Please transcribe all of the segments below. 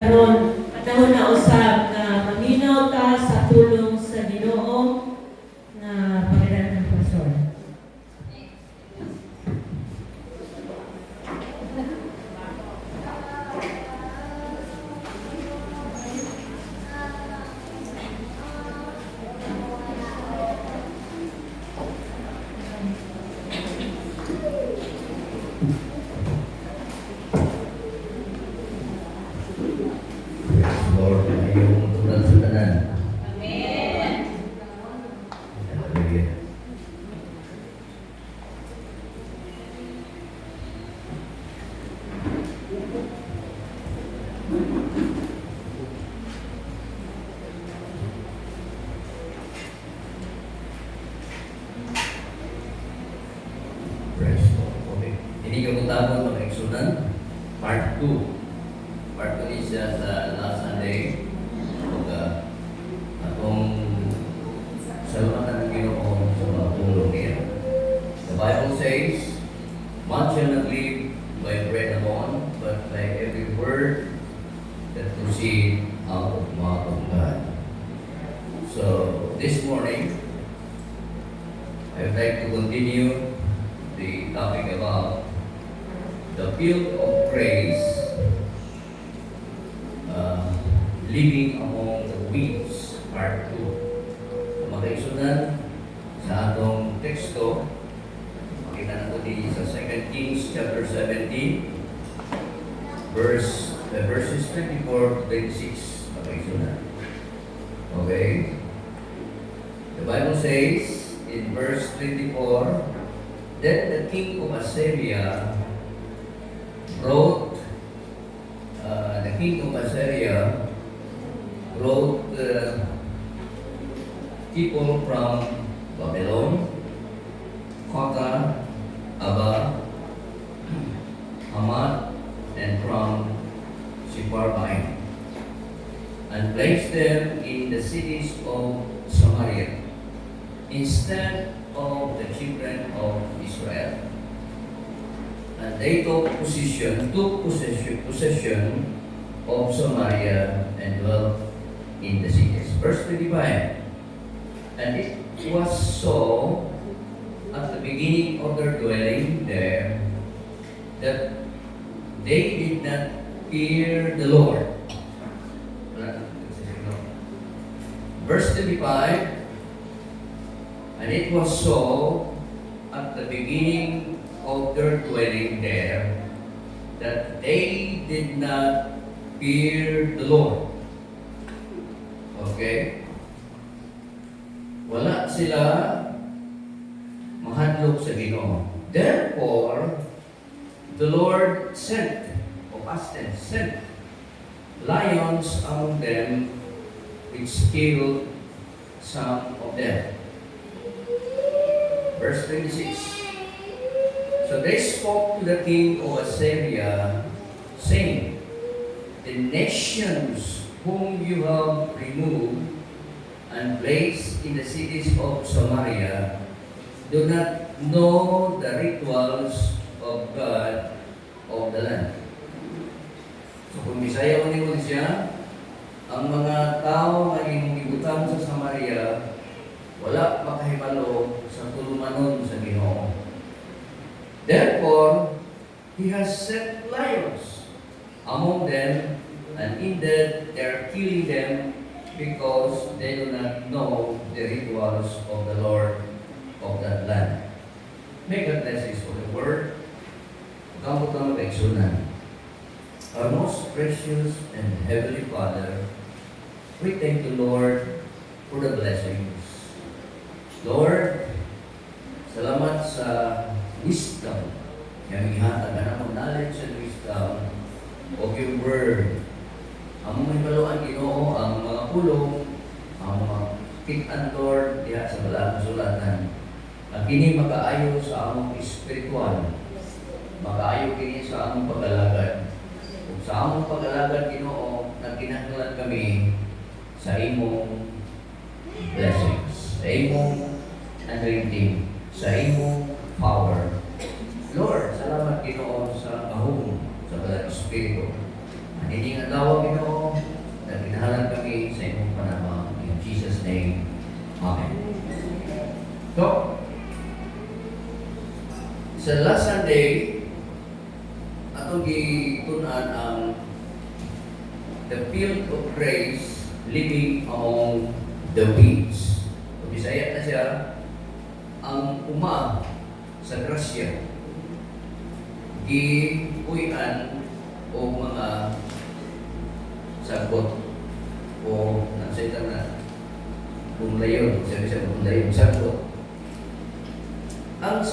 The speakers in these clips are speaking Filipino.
Panahon na usab na maminaw ta sa tulong sa Ginoo na Panginoon ng Pastor. Lord, ayong tunang sa tanan. Amen. Hallelujah. Praise God. Okay. Ini yung utapon ng Exodus, part 2. Part 2 is sa last Sunday. Atong salunatan ng Ginoo sa mga tulong niya. The Bible says, "Man shall not live by bread alone, but by every word that proceeds out of the mouth of God." So, this morning, I would like to continue the topic about the field of praise, living among the weeds, part 2. So, makaisunod sa atong teksto, makita na ito din sa 2 Kings chapter 17, verses 24 to 26, makaisunod. Okay? The Bible says in verse 24, "Then the king of Assyria brought people from Babylon, Kotha, Abba, Hamath, and from Sepharvaim, and placed them in the cities of Samaria, instead of the children of Israel. And they took possession of Samaria and dwelt in the cities." Verse 25. "And it was so at the beginning of their dwelling there that they did not fear the Lord." Verse 25. "And it was so at the beginning of their dwelling there that they did not fear the Lord." Okay? Wala sila mahadlok sa Ginoo. Therefore, the Lord sent lions among them, which killed some of them. Verse 26. "So they spoke to the king of Assyria, saying, The nations whom you have removed and placed in the cities of Samaria do not know the rituals of God of the land." So kung Bisaya mo niyo siya, ang mga tao nga imong ibutang sa Samaria, wala makahibalo sa tulumanon sa Ginoo. Therefore, He has set lions among them, and indeed they are killing them because they do not know the rituals of the Lord of that land. May God bless this for the word. Kamot ang mag-eksunan. Our most precious and heavenly Father, we thank you, Lord, for the blessings. Lord, salamat sa wisdom. Kaya ihatag na mo knowledge and wisdom of your word. Ang mga hibaluan, Ginoo, ang mga pulong, ang mga kitan, Lord, diha sa balang sulatan. Ang kini makaayo sa among espiritual. Makaayo kini sa among pag-alagad. Kung sa among pag-alagad, Ginoo, nagkinahanglan kami sa imong blessings, sa imong anointing, sa imong power. Lord, salamat Ginoo sa kahong sa Balang Espiritu. Ang inyong adlaw, Ginoo, Sa last Sunday, atong gitunan ang the field of grace living among the weeds. So, Bisaya na siya, ang uma sa grasya, gipuy-an o mga sagot o nagsita na kung layon, sabi siya kung layon, sagot. Ang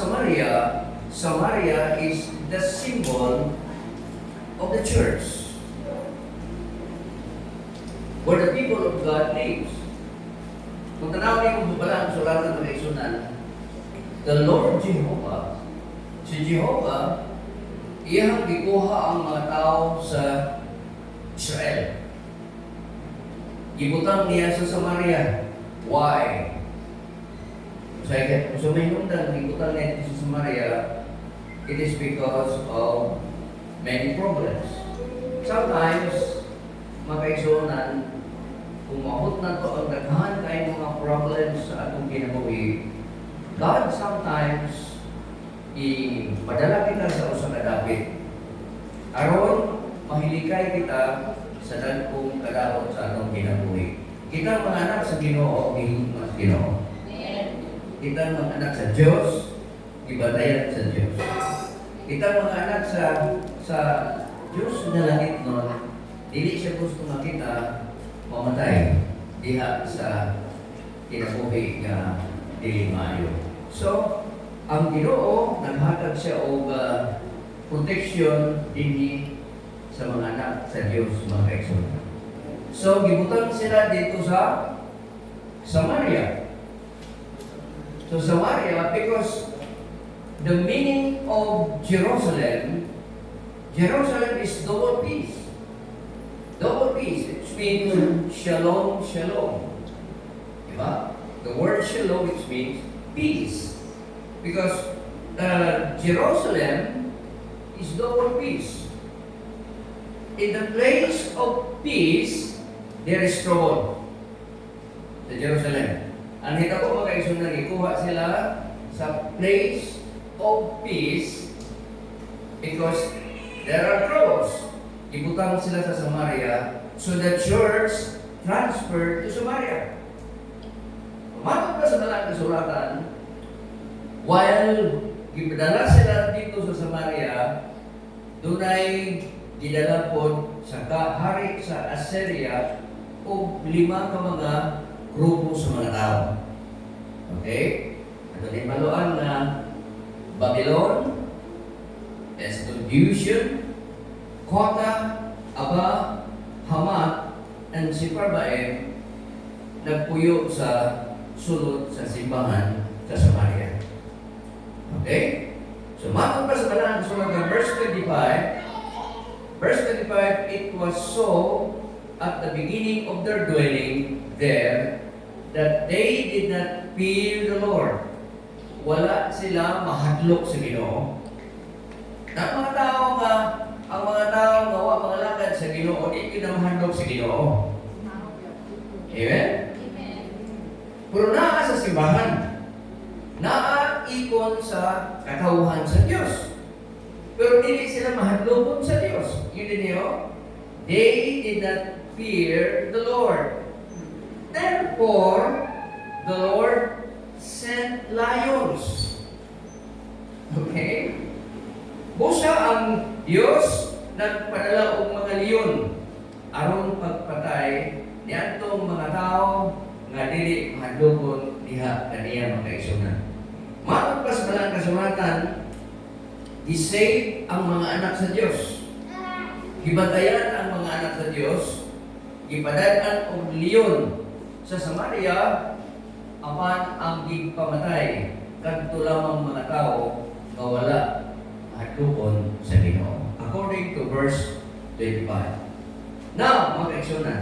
Samaria is the symbol of the church, where the people of God lives. Kung tanawin kung bubala ang sulatan ng kaisunan, the Lord Jehovah, si Jehovah, iyang gikuha ang mga tao sa Israel. Gibutang niya sa Samaria. Why? So may nundang gibutang niya sa Samaria, it is because of many problems. Sometimes, makaisunan, kung mahot na to ang daghan kayo mga problems sa atong kinabuhi, God sometimes ipadala kita sa usa ka dapit aron mahilikay kita sa dagkong kadaot sa atong kinabuhi. Kita mga anak sa Ginoo, gihingman sa Ginoo. Kita mga anak sa Diyos, ibatayan sa Diyos. Kita mga anak sa Diyos na langit nun, dili siya gusto makita mamatay diha sa kinabuhi nga dili maayo. So, ang Ginoo naghatag siya og protection dinhi sa mga anak sa Dios, mga kaigsoon. So, gibutang sila dito sa Samaria. So, Samaria, because the meaning of Jerusalem is double peace. Double peace, which means shalom, shalom. Diba? The word shalom, which means peace. Because Jerusalem is double peace. In the place of peace, there is trouble. Sa Jerusalem. Ang hita ko mga kaisunan, ikuha sila sa place of peace because there are troubles. Ibutang sila sa Samaria, so the church transferred to Samaria. Matod pa sa dalang kasulatan, while gipadala sila dito sa Samaria, dunay gidala po sa hari sa Assyria o 5 ka mga grupo sa mga tao. Okay? Ito din maluan na Babylon, as confusion, Kota, Aba, Hamat, and Siparbaim nagpuyo sa sulod sa simbahan sa Samaria. Okay? So, matod pa sa kalang sulat ng verse 25, it was so at the beginning of their dwelling there that they did not fear the Lord. Wala sila mahadlok sa Ginoo. Ang mga tao nga wa mga lakad sa Ginoo, di kita mahadlok sa Ginoo. Amen? Pero naa sa simbahan, naa ikon sa katawhan sa Diyos. Pero dili sila mahadlokon sa Diyos. Yun din niyo? They did not fear the Lord. Therefore, the Lord sent lions. Okay? Busa ang Diyos nagpadala og mga leon aron pagpatay niadtong mga tao nga dili mahadlokon diha kaniya mga kaigsunan. Matod pa sa dalang kasulatan, i-save ang mga anak sa Diyos. Gibatayan ang mga anak sa Diyos, gipadayan og leon sa Samaria apan ang gipamatay kadto lamang mga tao nga wala mahadlokon sa Ginoo. According to verse 25. Now, mga kaigsunan,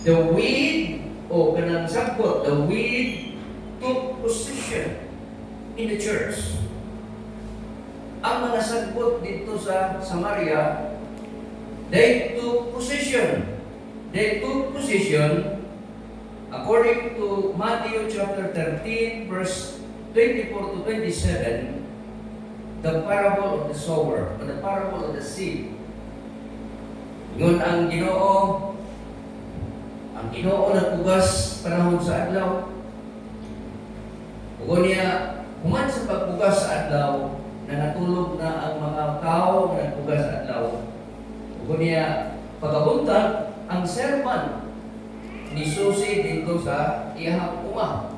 the weed o kanang sagbot, the weed took position in the church. Ang mga sagbot dito sa Samaria, they took position. They took position according to Matthew chapter 13 verse 24 to 27, the parable of the sower, or the parable of the seed. Ngun ang Ginoo nagpugas panahon sa adlaw. Ug niya human sa pagpugas sa adlaw, na natulog na ang mga tao na nagpugas sa adlaw. Ug niya pagabuntag ang sermon ni Susi dito sa iyang uma.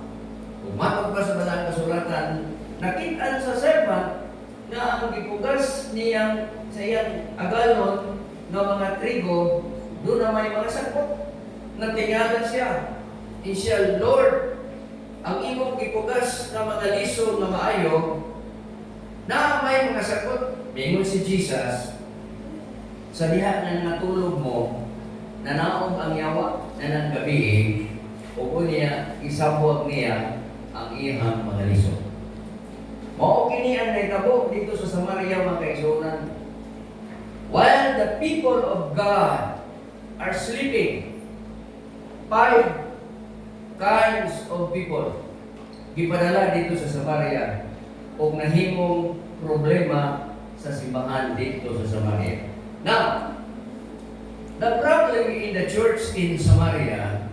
Umatog pa sa banal kasulatan, nakita sa sermon na ang gipugas niyang sa iyang agalon ng mga trigo, doon na may mga sakot. Natingalan siya. Siya, Lord, ang imong gipugas na mga liso na maayo, na may mga sakot. Mingon si Jesus, sa diha na natulog mo, nanaog ang yawa na ng gabi, o niya, isabuag niya ang iyang mga liso. Mao kini ang naitabo dito sa Samaria, mga kaigsunan. While the people of God are sleeping, 5 kinds of people gipadala dito sa Samaria o nahimong problema sa simbahan dito sa Samaria. Now, the problem in the church in Samaria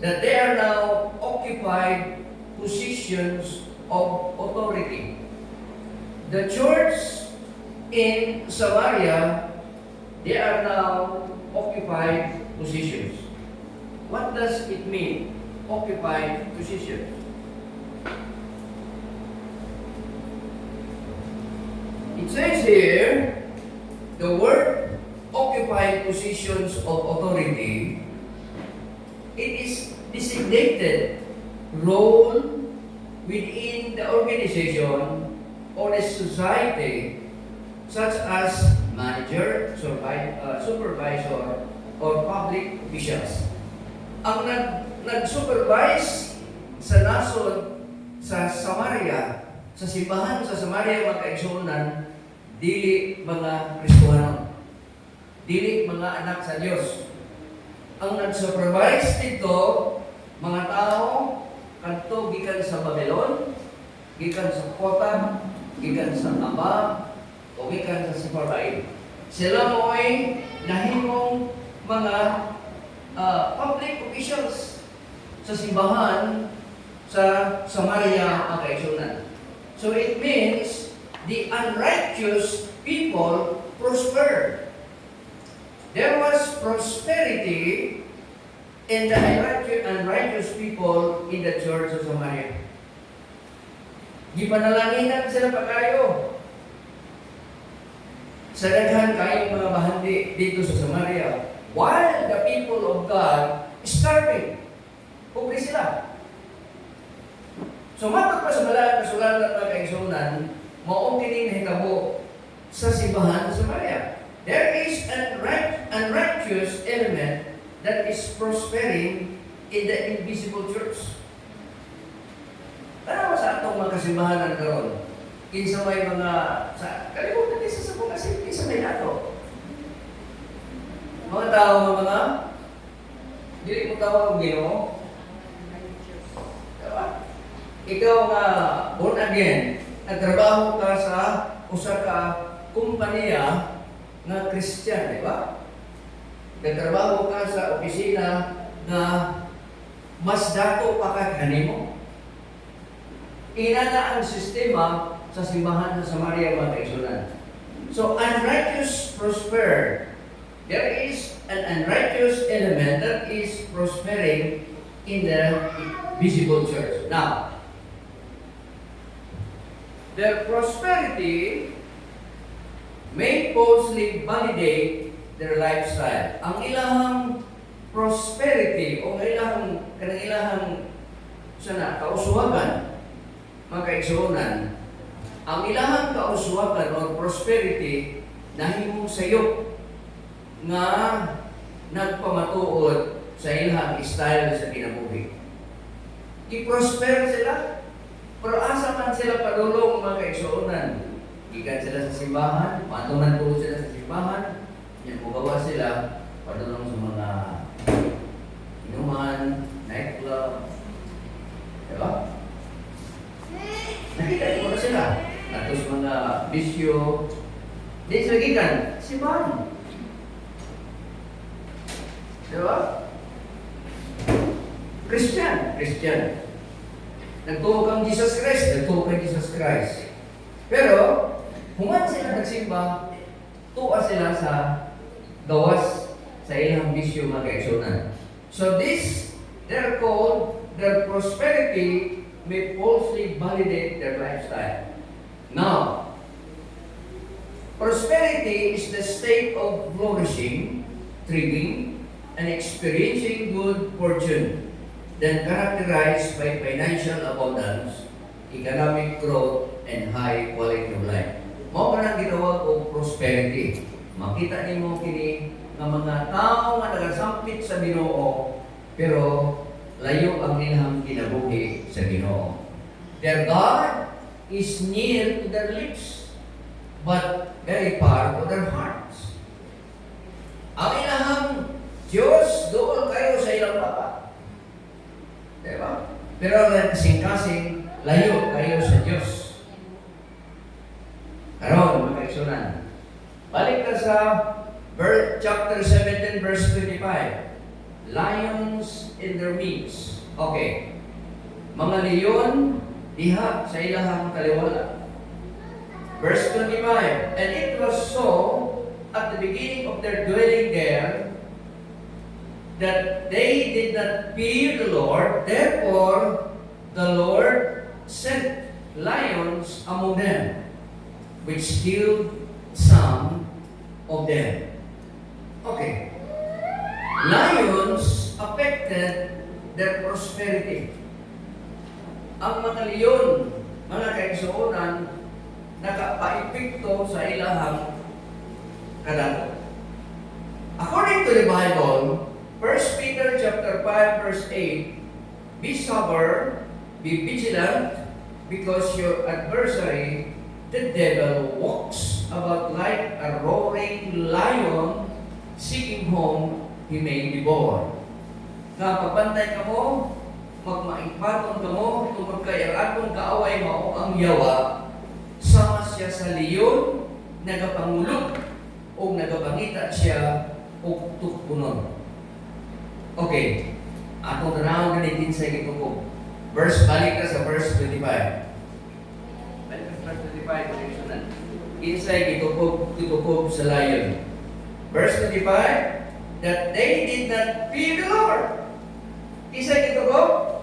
that they are now occupied positions of authority. The church in Samaria, they are now occupied positions. What does it mean, occupied positions? It says here, the word occupied positions of authority, it is designated role within the organization or the society, such as manager, supervisor, or public officials. Ang nag-supervise sa nason sa Samaria, sa simbahan sa Samaria, mga kaigsunan, dili mga Kristohano, dili mga anak sa Diyos. Ang nag-supervise dito, mga tao, kanto gikan sa Babylon, gikan sa kota, gikan sa Aba, o gikan sa Sepharvaim. Sila mo ay nahimong mga public officials sa simbahan sa Samaria, mga kaigsunan. So it means the unrighteous people prospered. There was prosperity in the unrighteous people in the church of Samaria. Gipanalanginan sila pagkayo. Sa daghan kayong mga bahandi dito sa Samaria, while the people of God starving. Pobre sila. So matag pa sa balang kasulatan at kaigsunan, maong kining nahitabo sa simbahan sa Samaria. There is an unrighteous element that is prospering in the invisible church. Tanawa sa atong mga kasimbahan karon. Kinsa may mga kalimutan din sa mga kinsa may nato. Mga tao mga dili mo tawag ang Ginoo. Diba? Ikaw nga born again, nagtrabaho ka sa usa ka kumpanya na Christian, di ba? Nagtrabaho ka sa opisina na mas dato pa ka kanimo. Inana ang sistema sa simbahan sa Samaria, mga kaigsunan. So, unrighteous prosper. There is an unrighteous element that is prospering in the visible church. Now, their prosperity may falsely validate their lifestyle. Ang ilahang prosperity o kanang kausuwagan, mga kaigsunan, ang ilahang kausuwagan o prosperity nahimong sayop nga nagpamatuod sa ilahang style sa kinabuhi. I-prosper sila, pero asa man sila padulong, mga kaigsunan. Gikan sila sa simbahan, matunan po sila sa simbahan, yan magawa sila padulong sa mga inuman, nightclub, diba? bisyo. Di sa gikan, simbahan. Diba? Christian. Nagtuo kang Jesus Christ, nagtuo kang Jesus Christ. Pero, human sila nagsimba, tuwa sila sa gawas sa ilang bisyo mga kaigsunan. So this, they're called, their prosperity may falsely validate their lifestyle. Now, prosperity is the state of flourishing, thriving, and experiencing good fortune, then characterized by financial abundance, economic growth, and high quality of life. Mao ka nang gitawag og prosperity. Makita nimo kini nga mga tao nga nagasampit sa Ginoo pero layo ang ilang kinabuhi sa Ginoo. Their God is near to their lips, but very far to their hearts. Ang ilang Diyos, doon kayo sa ilang baba. Diba? Pero ang kasing-kasing, layo kayo sa Diyos. Karon, mga kaisunan. Balik ka sa chapter 17, verse 25. Lions in their midst. Okay. Mga leon, diha sa ilahang kaliwala. Verse 25. And it was so, at the beginning of their dwelling there, that they did not fear the Lord, therefore the Lord sent lions among them, which killed some of them. Okay. Lions affected their prosperity. Ang mga leon, mga kaigsuonan, nakapaipikto sa ilahang kadato. According to the Bible, 1 Peter chapter 5 verse 8, be sober, be vigilant, because your adversary, the devil, walks about like a roaring lion, seeking whom he may devour. Nga pagbantay ka mo, magmaikbaton ka mo, tungkol kay ang kaaway mo ang yawa, sama siya sa leon, nagapangulog, o nagapangita siya, o tukpunon. Okay. Atong tanaw ganitin sa gitukob. Balik ka sa verse 25. Balik ka sa verse 25. Connection. Insay gitukob sa lion. Verse 25, that they did not fear the Lord. Insay gitukob?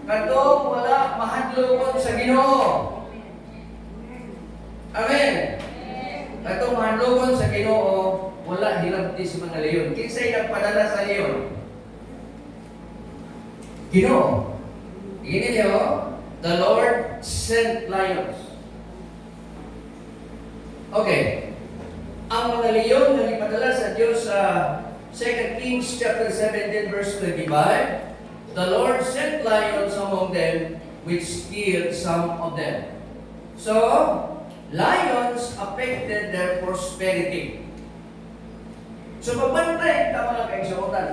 Katong wala mahadlokon sa Ginoo. Amen. Katong mahadlokon sa Ginoo, wala hilabti sa mga leon. Kinsay nagpadala sa leon? Ginoo. Gini niyo, the Lord sent lions. Okay. Ang mga leon na ipadala sa Diyos sa 2 Kings chapter 17 verse 25, the Lord sent lions among them which killed some of them. So, lions affected their prosperity. So, pagbantay ka mga kaigsuotan.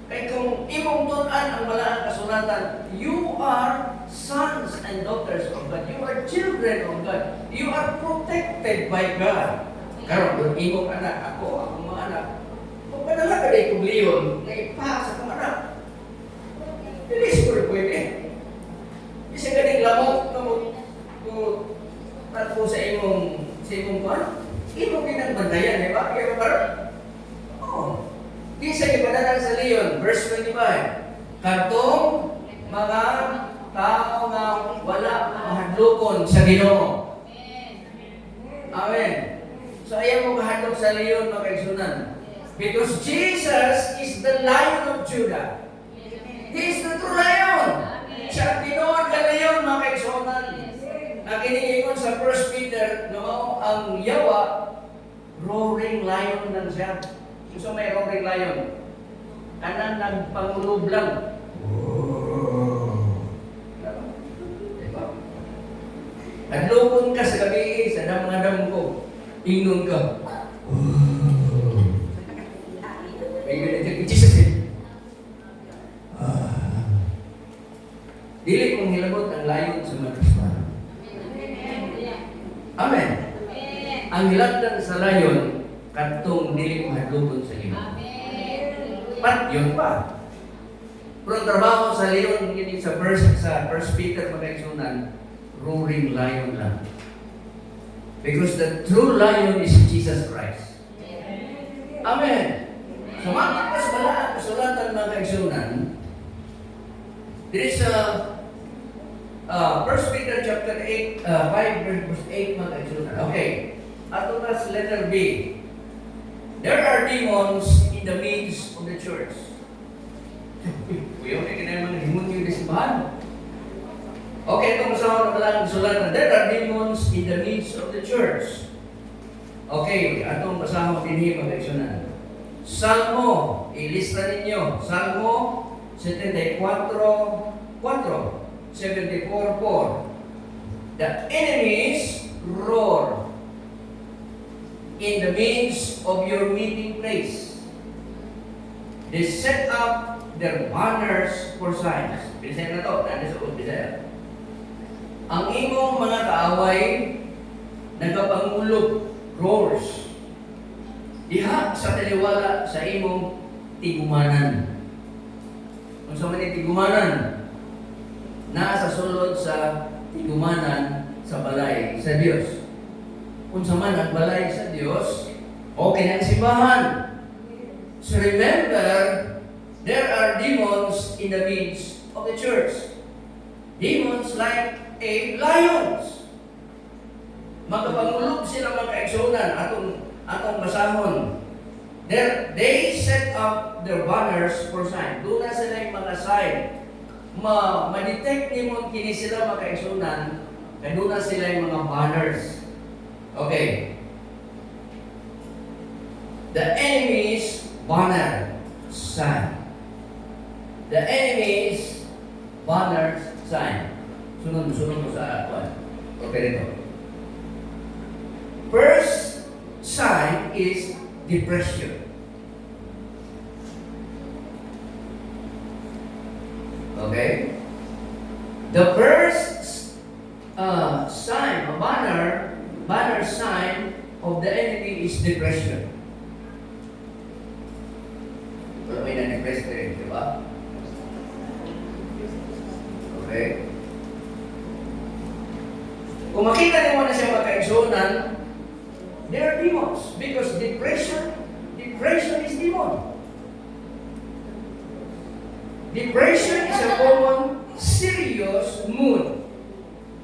Kaya kung imong tunan ang malaang kasulatan, you are sons and daughters of God. You are children of God. You are protected by God. Karon kung imong anak, akong mga anak, kung padala ka rin kong leon, na ipa sa kong anak, hindi siguro pwede. Isa ka rin lamok, kung sa imong kuhan, imong pinagbandayan, di ba? Kaya karon, Kisa ipadala sa leon, verse 25. Katong mga tao nga wala mahadlokon sa Ginoo. Amen. So ayaw mo kahadlok sa leon mga kaigsunan. Because Jesus is the Lion of Judah. He is the true lion. Siya ang tinuod ka leon mga kaigsunan. Ang iniingon sa 1 Peter, no, ang yawa, roaring lion lang siya. So may roaring lion. Kanan nagpangulob lang. Diba? Adlokon ka sa gabi, sa damang ko. Ingnon ka. May ganito, Jesus eh. Dili mong hilabot ang lion sa mga kasama. Amen. ang hilabdan sa layon kadtong dili mahadlokon sa imo. Pat yun pa. Pero ang trabaho sa leon gini sa First Peter magkaigsunan, roaring lion lang. Because the true lion is Jesus Christ. Amen. So makikita sa balaan kasulatan mga kaigsunan, there is a 1 Peter chapter 8, 5 verse 8 mga kaigsunan. Okay. Ato tas letter B. There are demons in the midst of the church. Kuya, may kinaya mga demonyo yung simbahan. Okay, itong kasama na lang sulat. There are demons in the midst of the church. Okay, atong kasama din mga kaigsunan. Salmo, ilista ninyo. Salmo 74:4. 74:4. The enemies roar in the midst of your meeting place. They set up their banners for signs. Bilisan na to, nandun sa Bisaya. Ang imong mga kaaway nagapangulog, roars. Diha sa taliwala sa imong tigumanan. Kung sa mga tigumanan, naa sa sulod sa tigumanan sa balay sa Diyos. Kung sa man ang balay sa Diyos, okay na ang simbahan. So remember, there are demons in the midst of the church. Demons like lions. Magkapangulog sila mga kaigsunan atong basahon. They set up their banners for sign. Doon na sila yung mga sign. Ma-detect nimo kini sila mga kaigsunan, kaya doon na sila yung mga banners. Okay. The enemy's banner sign. The enemy's banner sign. Sunod mo sa akuan. Okay dito. First sign is depression. Okay? The first sign, a banner sign of the enemy is depression. Pero may na-depress rin, di ba? Okay? Kung makita niyo na siya magkaigsunan, there are demons because depression is demon. Depression is a common serious mood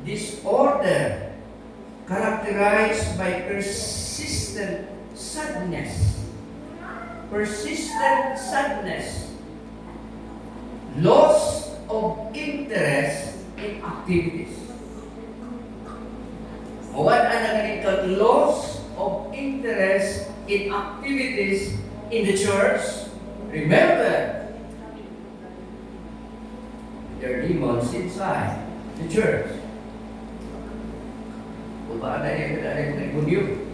disorder characterized by persistent sadness, loss of interest in activities. What ang loss of interest in activities in the church? Remember, there are demons inside the church. Kung ba ada yung nag-renew?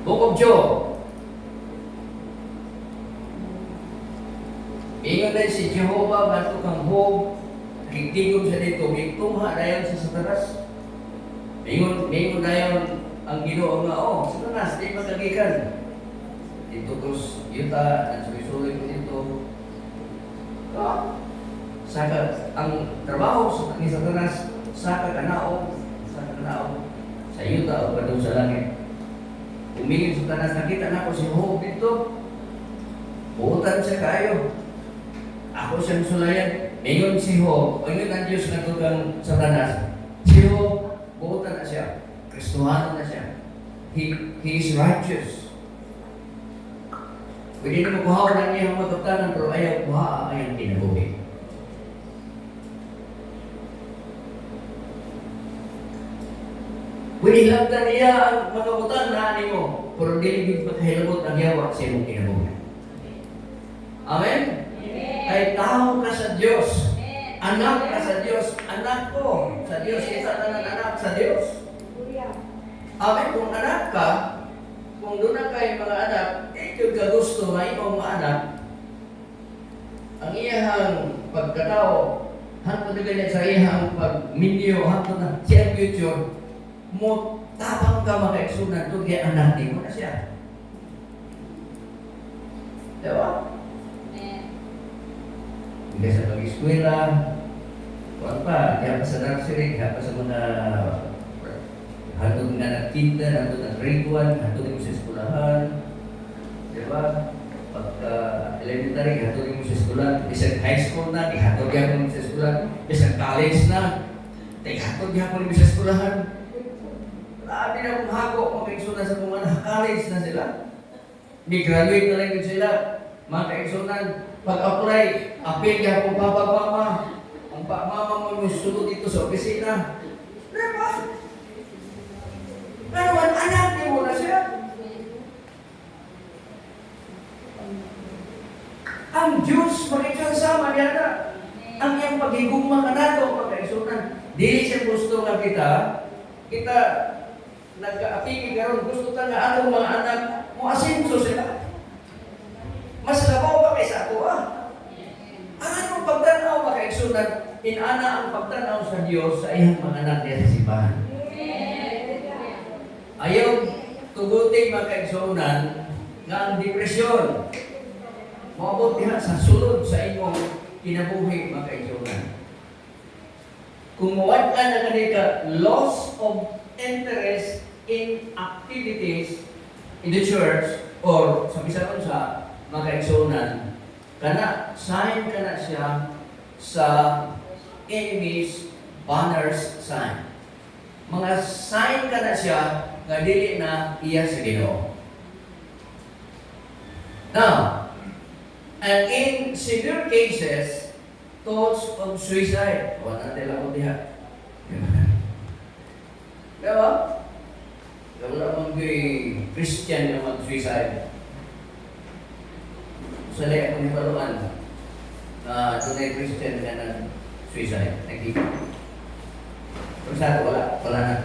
Book of Job. Ingon na si Jehovah, bato kang Job, nagtigom sa dito, gitungha na yan sa Satanas. Ingon na yan ang Ginoo nga, Satanas, di magagikan. Dito terus yuta, nagsulisuloy ko dito. Saka, ang trabaho ni Satanas, saka kanao, sa yuta o padung sa langit. Umingin sa Satanas, nakita na ko si Job dito. Buutan siya kayo. Ako siyang sulayan. Ngayon si Job, ngayon ang Diyos nagtugang Satanas. Si Job, buutan na siya. Kristuhano na siya. He is righteous. Pwede na makuhaw na niya ang matutanan, pero ayaw kuha ang kinabuhi. Pwede labdan niya ang magabutan na ani mo, pero diligid magkahilabot ang yawa sa iyong kinabuhi. Amen? Ay tao ka sa Diyos. Anak ka sa Diyos. Anak ko sa Diyos. Isa na ng anak sa Diyos. Amen? Kung anak ka, kung doon na kayo mga anak, ito ka gusto na iyong mga anak, ang iyang pagkatao, Hanto na ganyan sa iyang pag-minyo, hanto na siya future, mo tapang ka makaigsunan, ito kaya anak mo na siya. Diba? Hindi sa pag-eskwela, kuwan pa, diyan pa sa nursery, diyan pa sa mga hatod na nagtinda, hatod na grade 1, hatod mo sa eskulahan. Diba? Pagka elementary, hatod mo sa eskulahan. Isang high school na, ihatod mo sa eskulahan. Isang college na, ihatod mo sa eskulahan. Grabe na kung hako, makaigsunan sa mga college na sila. Ni-graduate na lang yun sila. Mga kaigsunan, pag-apply, apil ka kung papa-mama. Ang mama mo yung sunod dito sa opisina. Diba? Pero anak mo na siya. Ang Diyos, makikasama niya na. Ang iyang pagigugma ka na ito, pagkaisunan. Dili siya gusto nga kita nagka-apigil karon gusto ta nga atong mga anak mo asenso sila. Mas labaw pa kaysa ako Ang anong pagtanaw makaigsunan, inana ang pagtanaw sa Diyos sa iyang mga anak niya sa simbahan. Ayaw tugutin makaigsunan nga ang depresyon. Maabot diha sa sulod sa imong kinabuhi makaigsunan. Kung mawad ka na kanika loss of interest in activities in the church or sa bisan sa mga kaigsunan, kana sign kana siya sa enemies banners sign. Mga sign kana siya nga dili na iya sa Ginoo. Now, and in severe cases, thoughts of suicide, wala nila ko diha. Diba? Wala mong Christian na mag-suicide. Sa lahat akong ipaluan na tunay Christian na nag-suicide. Nakita. Pero sa ato, wala na.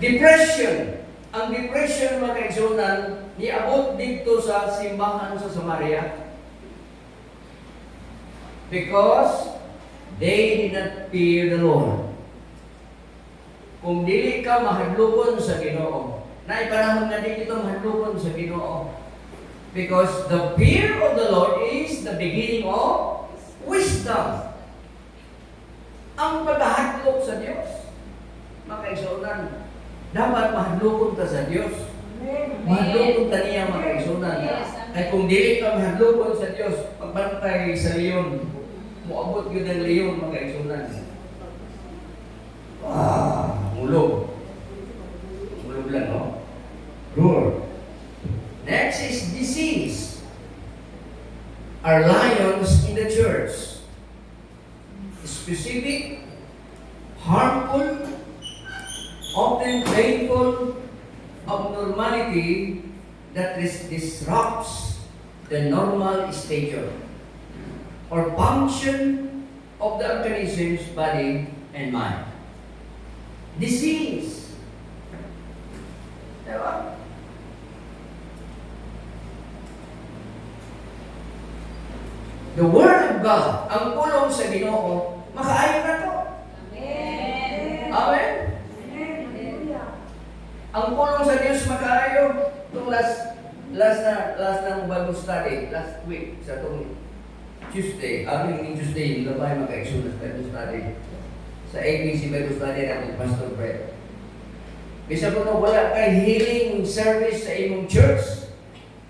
Depression. Ang depression, mga kaigsunan, niabot dito sa simbahan sa Samaria because they did not fear the Lord. Kung dili ka mahadlokon sa Ginoo, na ipanahon nga dili ito mahadlokon sa Ginoo. Because the fear of the Lord is the beginning of wisdom. Ang paghahadlok sa Diyos, mga kaigsunan, dapat mahadlokon ta sa Diyos. Mahadlokon ta niya, mga kaigsunan. Ay kung dili ka mahadlokon sa Diyos, pagbantay sa leon, muabot yun ang leon, mga kaigsunan. Mulog. Mulog lang, no? Roar. Next is disease. Are lions in the church. Specific, harmful, often painful abnormality that disrupts the normal stature or function of the organism's body and mind. Disease. Diba? The Word of God, ang pulong sa Ginoo, makaayon na to. Amen. Amen? Ang pulong sa Diyos makaayon. Itong last na Bible study, last week, sa itong Tuesday, Tuesday, yung labay maka-exodus Bible study. Sa ABC Bible study natin, Pastor Brett. Bisa po na wala kay healing service sa imong church,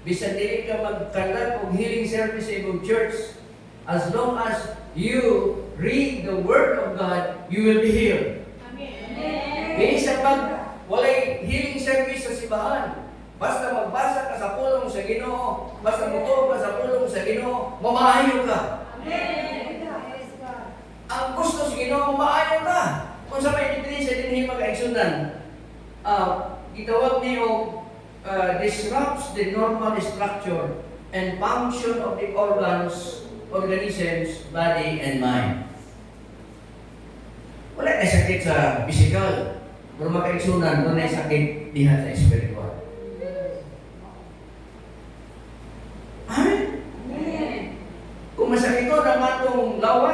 bisa dili ka mag-conduct og healing service sa imong church, as long as you read the Word of God, you will be healed. Amen. Bisa pag walay healing service sa simbahan, basta magbasa ka sa pulong sa Ginoo, basta mutuo ka sa pulong sa Ginoo, mamaayo ka. Amen. Ang gusto sa Ginoo, maayo ka. Kung sa may diferensya din mag-aigsunan, itawag niyo disrupts the normal structure and function of the organisms, body, and mind. Wala na sakit sa physical, pero makaigsunan, wala na sakit diha sa spiritual. Amen? Kung masakito na matong lawa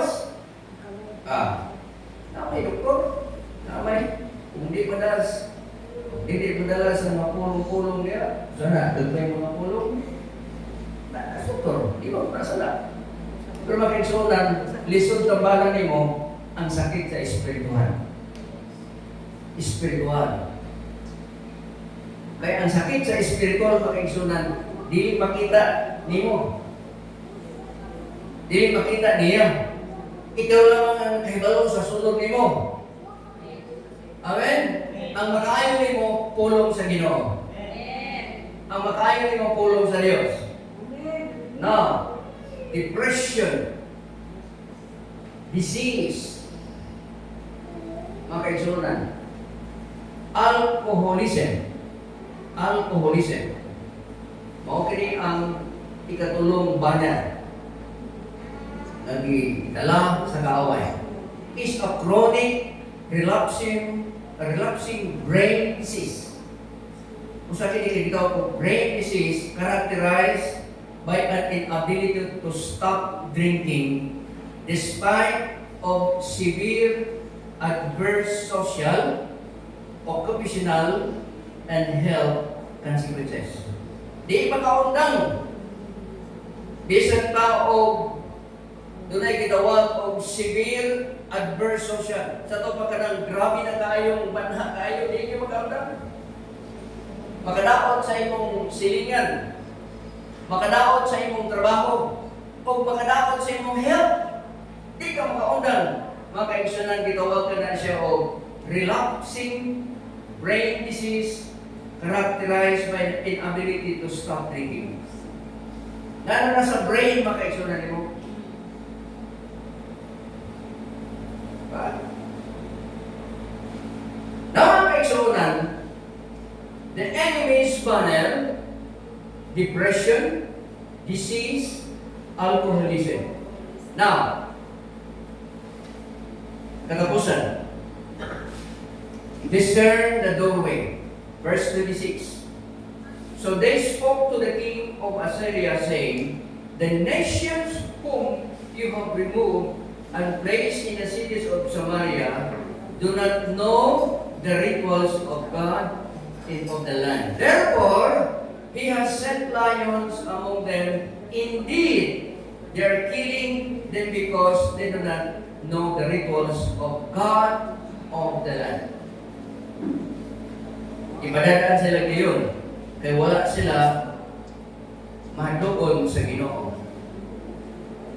Hindi madalas sa mga pulong-pulong niya. Sana, doon may mga pulong. Nasuktor, di ba? Nasala. Pero makikisunan, lisod tambalan ni mo ang sakit sa espiritual. Espiritual. Kaya ang sakit sa espiritual makikisunan, di makita ni mo. Di makita niya. Ikaw lang ang kahibalo sa sulod ni mo. Amen? Ang makaayon ni mo, pulong sa Ginoo. Ang makaayon ni mo, pulong sa Diyos. Now, depression, disease, mga kaigsunan, alcoholism, mao kini ang ikatulong banal nagdala sa kaaway, is a chronic relapsing brain disease. Kung sa kini ikaw ko brain disease characterized by an inability to stop drinking despite of severe adverse social, occupational, and health consequences. Di makaundang bisan pa o dunay gitawag og severe adverse social. Sa to pa kanang grabe na kayong banha kayo, di kayo makaundang. Makadaot sa imong silingan, makadaot sa imong trabaho, o makadaot sa imong health, di ka makaundang. Mga kaigsunan, gitawag ka na siya o relapsing brain disease characterized by an inability to stop drinking. Nga na sa brain, mga kaigsunan mo? Now, mga kaigsunan, the enemy's banner, depression, disease, alcoholism. Now, katapusan, discern the doorway. Verse 26. So they spoke to the king of Assyria, saying, the nations whom you have removed and placed in the cities of Samaria do not know the rituals of God and of the land. Therefore, he has sent lions among them. Indeed, they are killing them because they do not know the rituals of God of the land. Ipadadaan sila ngayon, kaya wala sila madoon sa Ginoo.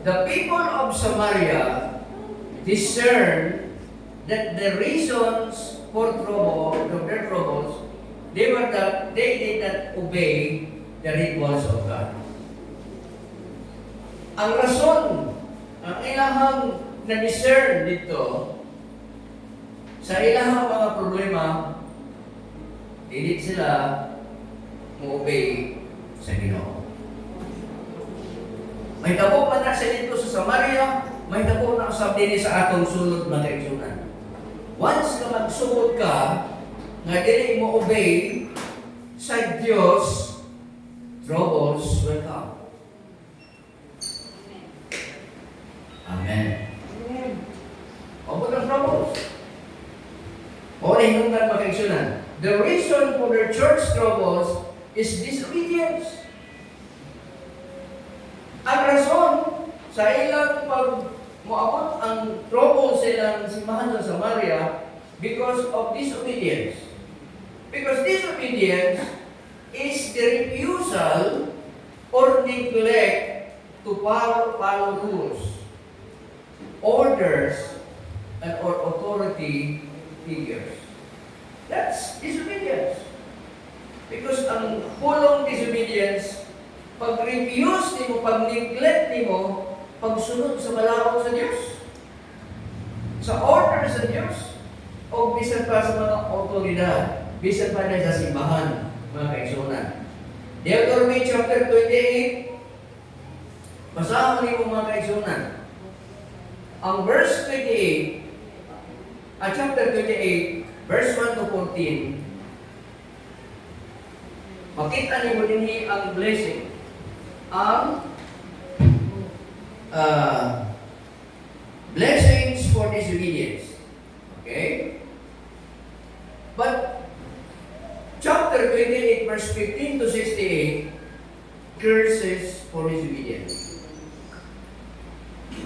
The people of Samaria discerned that the reasons for their troubles, they did not obey the rituals of God. Ang rason, ang ilahang na-discern dito, sa ilahang mga problema, hindi sila mo-obey sa Ginoo. May tabo pa na siya dito sa Samaria, may tabo na sa dini sa atong sulod mga kaigsunan. Once na magsugod ka, nga dili mo obey sa Dios, troubles will come. Amen. Opo ng troubles. O hinunggan mga kaigsunan. The reason for their church troubles is disobedience. Ang rason sa ilang pag moabot ang trouble sa ilang simbahan sa Samaria because of disobedience. Because disobedience is the refusal or neglect to follow rules, orders, and or authority figures. That's disobedience. Because ang pulong disobedience, pag-refuse ni mo, pag-neglect ni mo, pagsunod sa malawak sa Diyos, sa order sa Diyos, o bisan pa sa mga otoridad, bisan pa na sa simbahan, mga kaigsunan. Deuteronomy chapter 28, basahan niyo mga kaigsunan. Ang verse 28, chapter 28, verse 1 to 14, makita niyo din ang blessing, ang blessings for disobedience. Okay? But chapter 28, verse 15 to 68, curses for disobedience.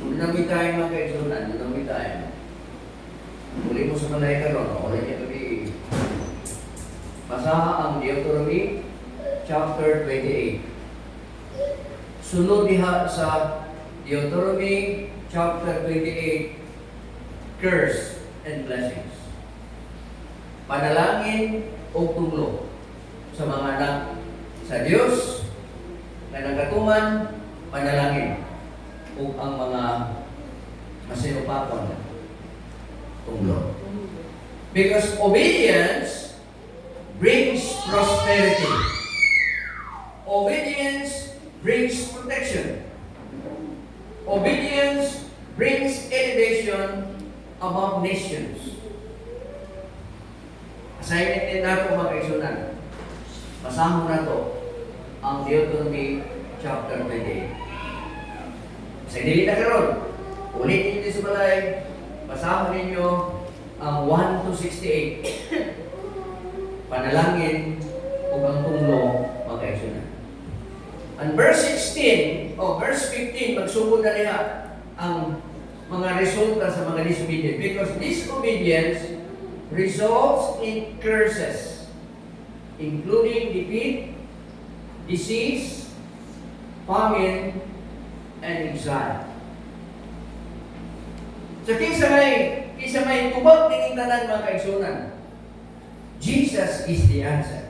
Unami tayo mga kaigsunan, unami tayo. Muli mo sa malay karon, ulit niya gabi. Basaha ang Deuteronomy chapter 28. Sunod diha sa Deuteronomy chapter 28, curse and blessings. Panalangin o tunglo sa mga anak sa Diyos na nagatuman, panalangin o ang mga masinupakon tunglo. Because obedience brings prosperity. Obedience brings protection. Obedience brings elevation above nations. Assignment din nato mga kaisunan. Basahan na to ang Deuteronomy chapter 28. Sa dili na karon, ulitin niyo sa balay, basahan ninyo ang 1 to 68. Panalangin o ang tunglo mga kaisunan. Ang verse 16 o verse 15, magsugod na niya ang mga resulta sa mga disobedience. Because disobedience results in curses, including defeat, disease, famine, and exile. So kinsa may tubag ning tanan mga kaigsunan. Jesus is the answer.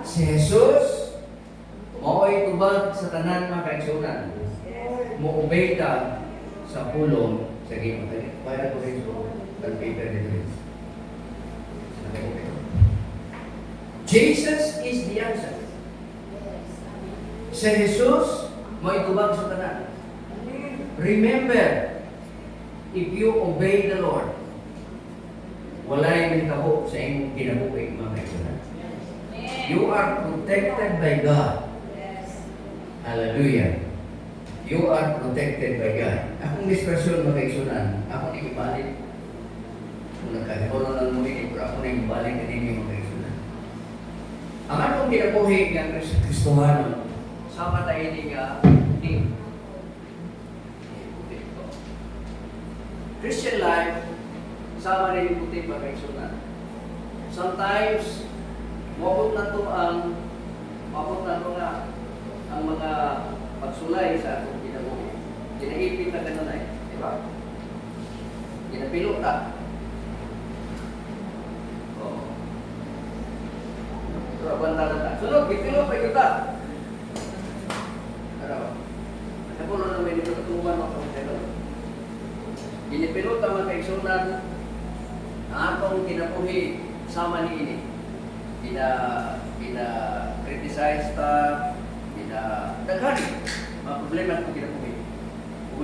Si Jesus mao'y tubag sa tanan mga kaigsunan. Mo-obey ta sa pulong sa Ginoo. Para ko rin ang paper dito. Jesus is the answer. Si Jesus mo'y tubag sa tanan. Remember, if you obey the Lord, walay may tabo sa inyong kinabuhi mga kaigsunan. You are protected by God. Hallelujah. You are protected by God. Akong dispersion mga kaigsunan, ako ni ibalik. Kung nagkakaroon ng muminig, pero ako na ibalik na ninyo mga kaigsunan. Ang atong kinabuhi ng Kristohano, sama tayo ni Christian life, sama rin yung puti mga kaigsunan. Sometimes, mabot na to ang mga pagsulay sa atong kinabuhi. Ginaipit na ganun ay, di ba? Ginapilot na. Oo. So, bantala na. Sunod, gipilot pa kita. Ano? Napuno namin dito katuman mga pagkailan. Ginipilot ang mga kaigsunan ang atong kinabuhi sama ni ini. Criticize ta, daghan mga problema kung kinabuhi.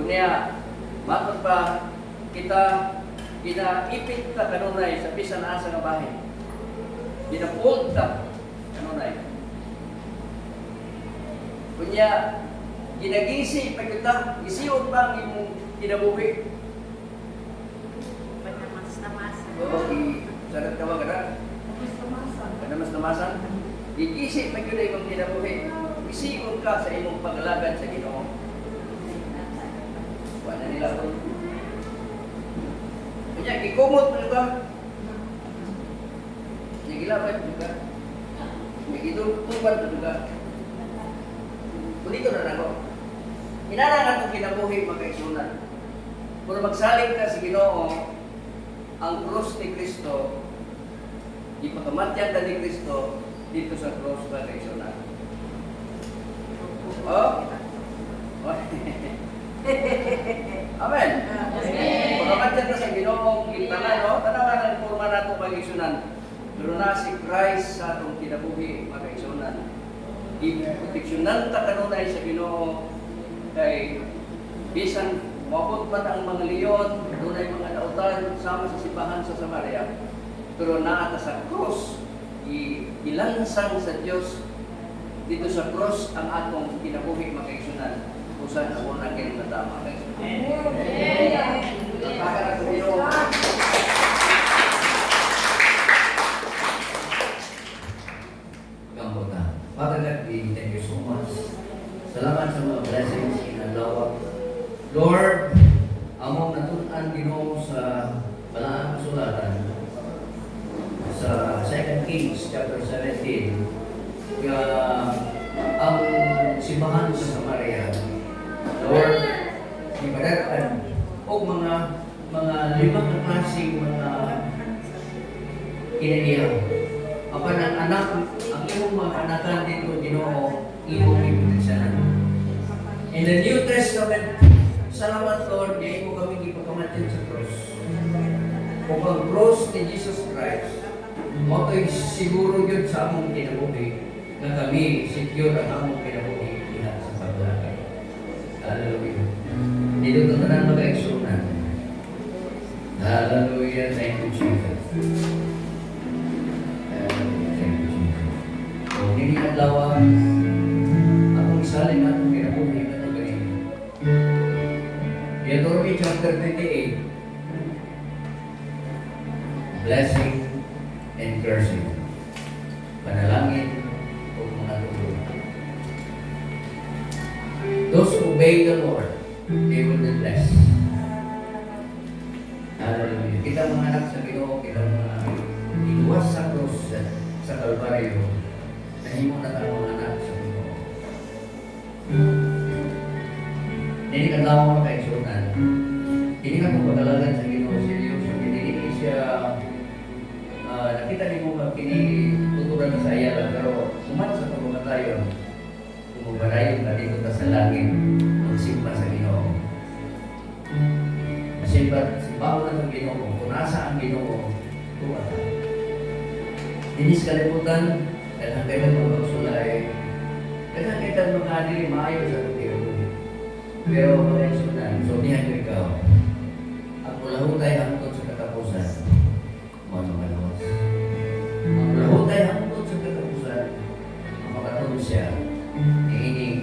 Unya, bakit pa kita ginaipit ta kanunay sa bisan asa nga bahay. Ginapuod ta kanunay. Unya, ginagisi pa kita, gisiod pa ang imong kinabuhi. Oo, sarap tawag ka na. Kanamas-namasan. Gigisi pa yun ay imong kinabuhi. Isigon ka sa imong paglalagad sa Ginoo. Wala nila ko. Kanya, gikumot mo ka. Nagilabad mo ka. Nagidultuban mo ka. Kulito na ako. Inanangan itong kinabuhi magkaisunan. Kung magsaling ka sa Ginoo, ang krus ni Kristo, ipakamatyan na ni Kristo dito sa krus magkaisunan. Oh? Amen. Pagkamatyan na sa Ginoo, kintanan, no? Tanawan ang forma na itong magkaisunan. Pero na si Christ sa itong kinabuhi magkaisunan. Iproteksyonan ta kanunay sa Ginoo kay bisan mabot man ang mga leon, dunay mga nautan sama sa simbahan sa Samaria. Pero naata sa krus, ilansang sa Dios dito sa krus ang atong kinabuhi magkaigsunan. Usan ako na kayo natama guys. Kings chapter 17, ang simbahan sa Samaria, Lord, ipadaan o mga limang na klaseng mga kinaniyaw. Apan ang anak, ang iyong mga anakan dito, Ginoo, iyong ibigsanan. In the New Testament, salamat Lord, di mo kami ipagkamatin sa cross. Kung ang cross ni Jesus Christ, mako'y siguro yun sa among kinabuhi, na kami secure ang among kinabuhi diha sa paglakay. Hallelujah. Dito ito na mag-eksunan. Hallelujah. Thank you, Jesus. Hallelujah. Thank you, Jesus. So, hindi adlaw akong isalin na itong kinabuhi na ito ganyan. Deuteronomy chapter 28. Blessing and cursing. Panalangin o mga tulong. Those who obey the Lord, they will be blessed. Hallelujah. Kita mga anak sa Ginoo, kita mga iluwas sa krus sa Kalbaryo, nahimo na tayo mga anak sa Ginoo. Hindi ka lang mga kaisunan. Hindi ka kung pagkalagan sa Ginoo sa Diyos. Hindi siya nakita ni mo tuturan na sa ayala, pero sumat sa pagmamatayon, kumubarayon na dito ka sa langit, magsimba sa Ginoo. Simbahan na ng Ginoo, kung nasa ang Ginoo, tuwa. Hindi sa kalimutan, kailangan kayo magsulay, kailangan kayo mag-adili maayo sa pagkiro. Pero mga isunan, so niyan ko ikaw, ang ulahutay hangtod sa katapusan, mga malawas. Ang ulahutay hangtod sa katapusan, makatulog siya, iining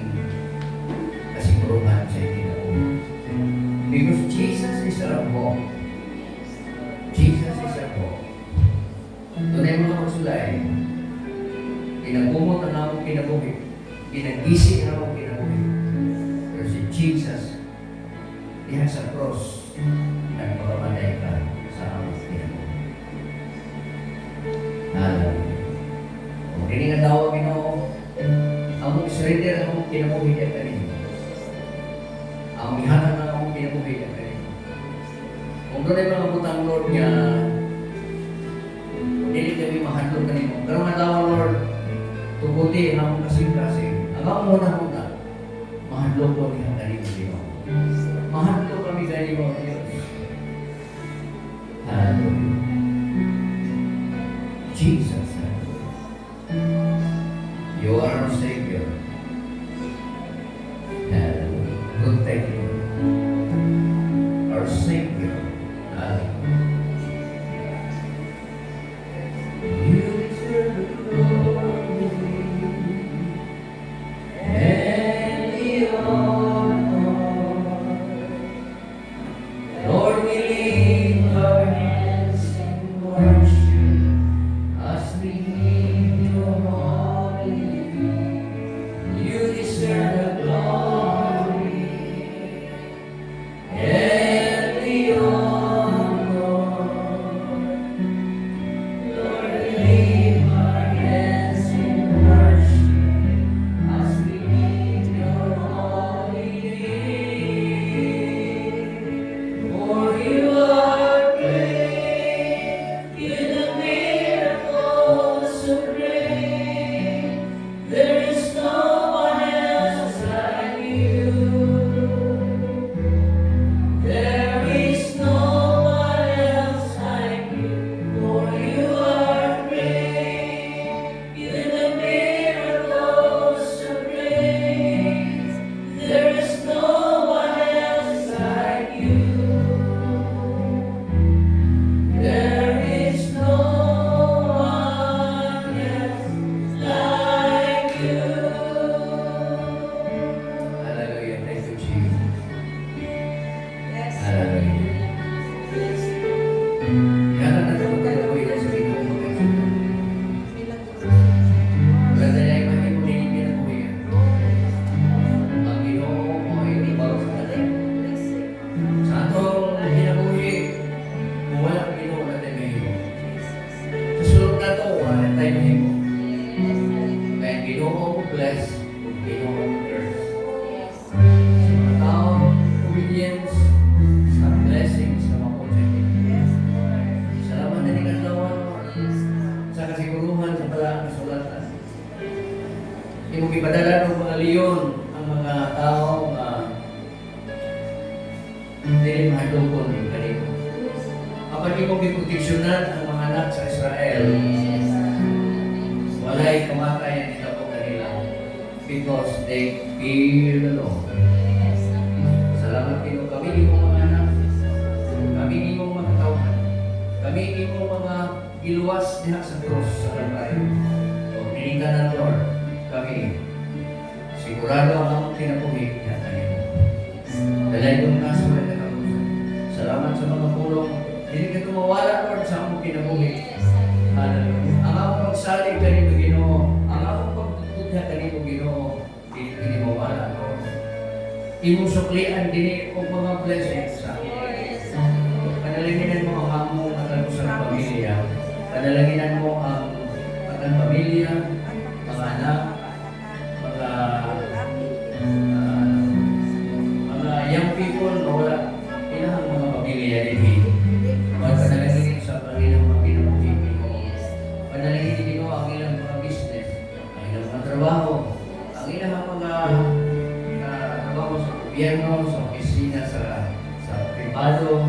kasiguruhan siya itinawag. Because Jesus is our hope. Jesus is our hope. Tunay mga kasulay, pinagumot ang akong kinabuhi, pinag-isip ang akong kinabuhi. Pero si Jesus, diha sa cross, nagpakamatay ka sa among kinabuhi. Hallelujah. Kung hindi nga daw ang Ginoo, ang surrender ang akong kinabuhi niya kanino. Ang mihanap ng akong kinabuhi niya kanino. Kung doon ay mga butang Lord niya, hindi kami mahandog kanino. Pero nga daw Lord, tukuti ang akong kasing-kasing. Ang akong muna-muna, mahandog ko niya kanino Ginoo. Mahandog kami kanino Diyos. Hallelujah. Jesus, you are our Savior. Hallelujah. Good, thank you. Our Savior. Hallelujah. You deserve the glory and the honor. Lord, we lift our hands in worship as we give you holy. tayo mahimo. Kaya Ginoo mo bless, ug Ginoo mo curse. Sa mga taong obedience, sa blessings na mapunta. Salamat na ni Kadlawan, sa kasiguruhan sa palang kasulatan. Imong ipadala ng mga leon ang mga tao nga dili mahadlokon kanimo. Apan imong giproteksyonan ang mga anak sa Israel. Walay kamatay ang itabo kanila because they fear the Lord. Salamat Ginoo, kami imong mga anak, kami imong mga tawhan, kami imong mga iluwas diha sa krus sa Kalbaryo. O pininggan ng Lord, kami sigurado ang among kinabuhi diha kanimo. Dalay kong kaso na nakausap. Salamat sa mga pulong. Hindi ka tumawala, Lord, sa among kinabuhi. Hallelujah. Ang among pagsalig kanimo Ginoo, ang among pagtutudha kanimo Ginoo, hindi kini mawala, Lord. Imong suklian dini og mga blessings sa panalaginan mo ang among katalusan ng pamilya. Panalaginan mo ang atang pamilya, mga anak, mga young people na wala ilang mga pamilya din. Panalangin sa kanilang mga kinabuhi mo. Panalangin din mo ang ilang mga business, ang ilang mga trabaho, ang ilang mga trabaho sa gobyerno, sa opisina, sa privado,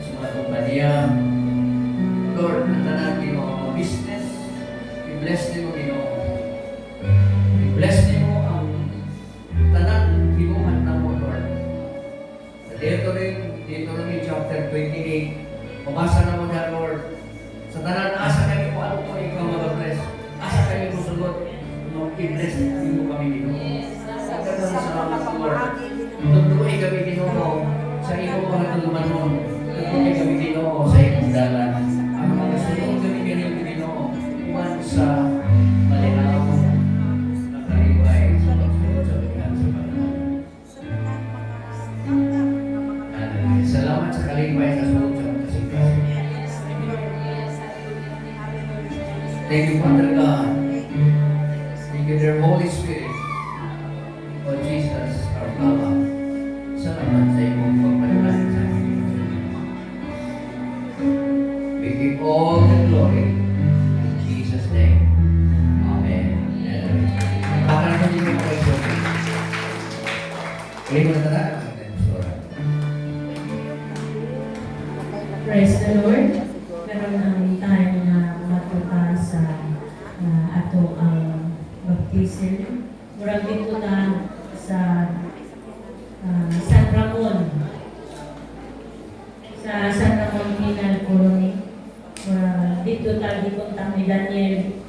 sa mga kumpanya. Lord, ang tanan din mo ang mga business, i-bless din mo i-bless din mo ang tanan himuhan na mo, Lord. Sa Deuteronomy chapter 28, mabasa na mo na, Lord. Sa tanan, asa kami po ano po ikaw mag-bless. Asa kami mo sunod. I-bless mo kami Ginoo. Salamat Lord. Tutuloy kami Ginoo sa iyong mga tulumanon. Tutuloy kami Ginoo sa iyong dalan. Ang mga sunod kami Ginoo iwan sa malinaw na kaliway sa pagsunod sa bigan sa Panginoon. Salamat sa kaliway sa sunod sa pagkasiglas. Thank you, Father God. Thank you, dear Holy Spirit. O Jesus, our Papa. Salamat sa iyong pagpapalala sa amin. We give all the glory in Jesus' name. Amen. Bakal ko din yung mga ito. Ulit mo na tala. Praise the Lord. Karon ang time na matuta sa ato ang baptism. Murag dito na sa San Ramon. Sa San Ramon Penal Colony. Dito tayo punta ni Daniel